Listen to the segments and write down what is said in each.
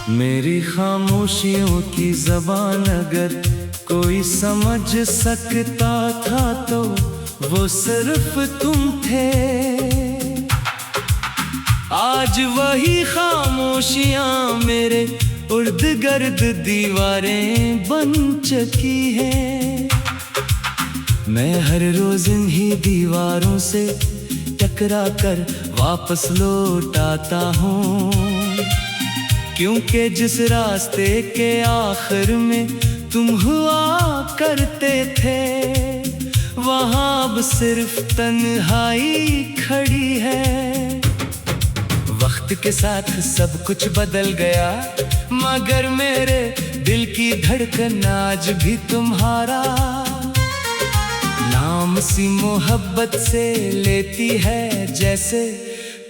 मेरी खामोशियों की ज़बान अगर कोई समझ सकता था तो वो सिर्फ तुम थे। आज वही खामोशियां मेरे उर्द गर्द दीवारें बन चुकी हैं। मैं हर रोज इन्हीं दीवारों से टकरा कर वापस लौट आता हूँ, क्योंकि जिस रास्ते के आखिर में तुम हुआ करते थे वहाँ अब सिर्फ तन्हाई खड़ी है। वक्त के साथ सब कुछ बदल गया, मगर मेरे दिल की धड़कन आज भी तुम्हारा नाम सी मोहब्बत से लेती है, जैसे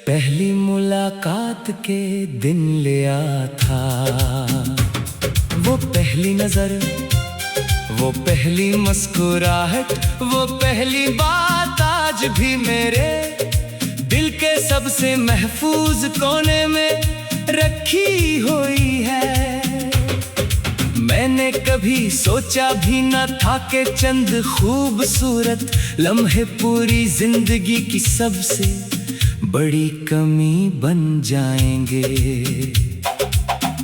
पहली मुलाकात के दिन लिया था। वो पहली नजर, वो पहली मुस्कुराहट, वो पहली बात आज भी मेरे दिल के सबसे महफूज कोने में रखी हुई है। मैंने कभी सोचा भी न था कि चंद खूबसूरत लम्हे पूरी जिंदगी की सबसे बड़ी कमी बन जाएंगे।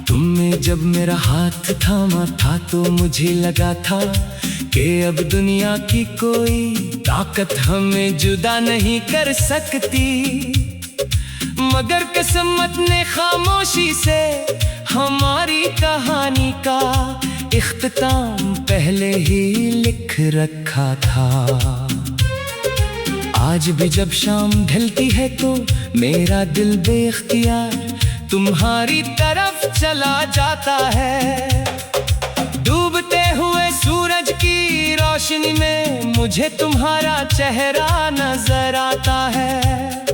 तुमने जब मेरा हाथ थामा था तो मुझे लगा था कि अब दुनिया की कोई ताकत हमें जुदा नहीं कर सकती, मगर किस्मत ने खामोशी से हमारी कहानी का इख्तिताम पहले ही लिख रखा था। आज भी जब शाम ढलती है तो मेरा दिल बेख्तियार तुम्हारी तरफ चला जाता है। डूबते हुए सूरज की रोशनी में मुझे तुम्हारा चेहरा नजर आता है।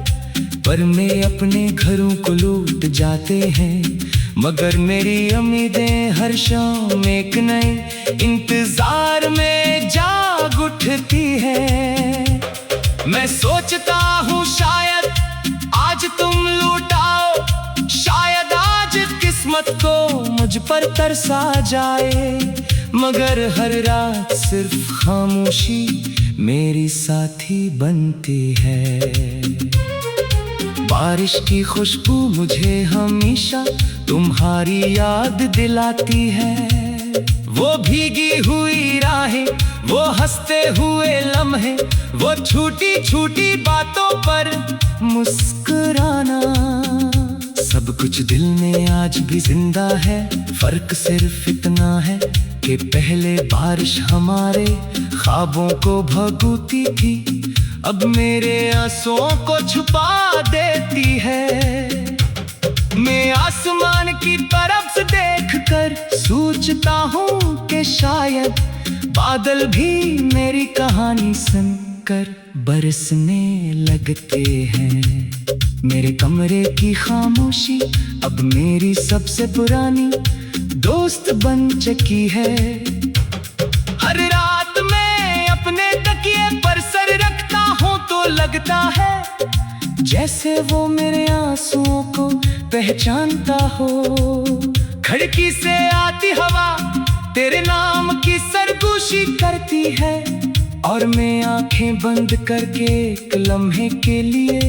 पर मैं अपने घरों को लूट जाते हैं, मगर मेरी उम्मीदें हर शाम एक नए इंतजार में जाग उठती है। मैं सोचता हूँ शायद आज तुम लौट आओ, शायद आज किस्मत को मुझ पर तरसा जाए, मगर हर रात सिर्फ खामोशी मेरी साथी बनती है। बारिश की खुशबू मुझे हमेशा तुम्हारी याद दिलाती है। वो भीगी हुई राहें, वो हंसते हुए लम्हे, वो छोटी छोटी बातों पर मुस्कुराना, सब कुछ दिल में आज भी जिंदा है। फर्क सिर्फ इतना है कि पहले बारिश हमारे ख्वाबों को भगोती थी, अब मेरे आंसुओं को छुपा देती है। मैं आसमान की तरफ से देखकर सोचता हूँ कि शायद बादल भी मेरी कहानी सुनकर बरसने लगते हैं। मेरे कमरे की खामोशी अब मेरी सबसे पुरानी दोस्त बन चुकी है। हर रात मैं अपने तकिए पर सर रखता हूँ तो लगता है जैसे वो मेरे आंसुओं को पहचानता हो। खिड़की से आती हवा तेरे नाम की सरगोशी करती है, और मैं आंखें बंद करके एक लम्हे के लिए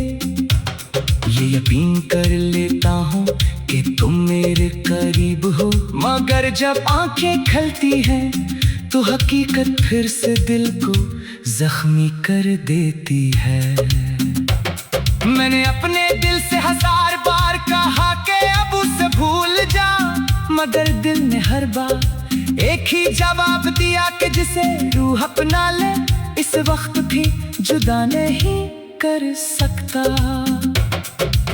ये यकीन कर लेता हूँ कि तुम मेरे करीब हो। मगर जब आंखें खुलती हैं तो हकीकत फिर से दिल को जख्मी कर देती है। मैंने अपने दिल से 1000 बार कहा कि अब उसे भूल जा, मगर दिल ने हर बार एक ही जवाब दिया कि जिसे रूह अपना ले इस वक्त भी जुदा नहीं कर सकता।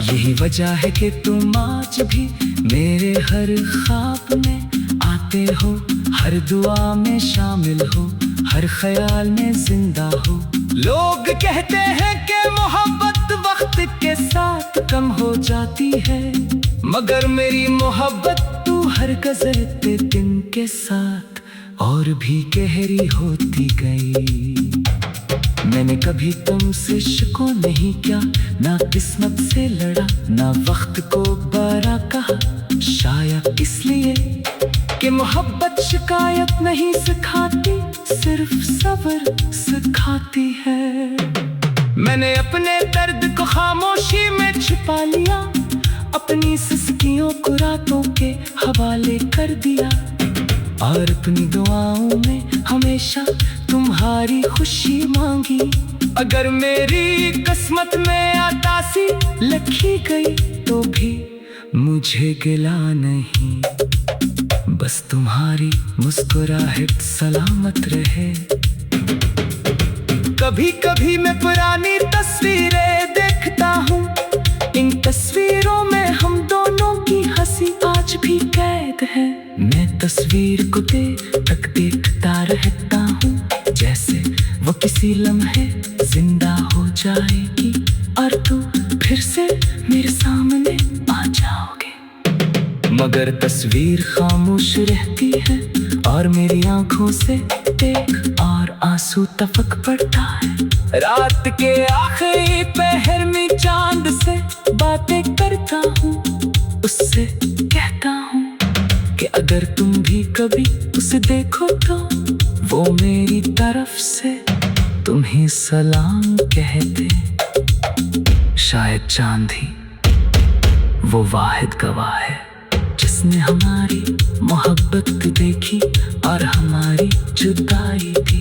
यही वजह है कि तुम आज भी मेरे हर ख्वाब में आते हो, हर दुआ में शामिल हो, हर ख्याल में जिंदा हो। लोग कहते हैं कि मोहब्बत वक्त के साथ कम हो जाती है, मगर मेरी मोहब्बत तू हर गुजरते दिन के साथ और भी गहरी होती गई। मैंने कभी तुमसे शिकवा नहीं किया, ना किस्मत से लड़ा, ना वक्त को बरा कहा। शायद इस मोहब्बत शिकायत नहीं सिखाती, सिर्फ सब्र सिखाती है। मैंने अपने दर्द को खामोशी में छिपा लिया, अपनी सिसकियों को रातों के हवाले कर दिया, और अपनी दुआओं में हमेशा तुम्हारी खुशी मांगी। अगर मेरी किस्मत में आतासी लिखी गई तो भी मुझे गिला नहीं, बस तुम्हारी मुस्कुराहट सलामत रहे। कभी कभी मैं पुरानी तस्वीरें देखता हूँ, इन तस्वीरों में हम दोनों की हंसी आज भी कैद है। मैं तस्वीर को देखता रहता हूँ, जैसे वो किसी लम्हे जिंदा हो जाएगी और तू फिर से मेरे सामने आ जाओगे। मगर तस्वीर खामोश रहती है और मेरी आंखों से एक और आंसू टपक पड़ता है। रात के आखिरी पहर में चांद से बातें करता हूँ, उससे कहता हूँ कि अगर तुम भी कभी उसे देखो तो वो मेरी तरफ से तुम्हें सलाम कह दे। शायद चांद ही वो वाहिद गवाह है जिसने हमारी मोहब्बत देखी और हमारी जुदाई भी।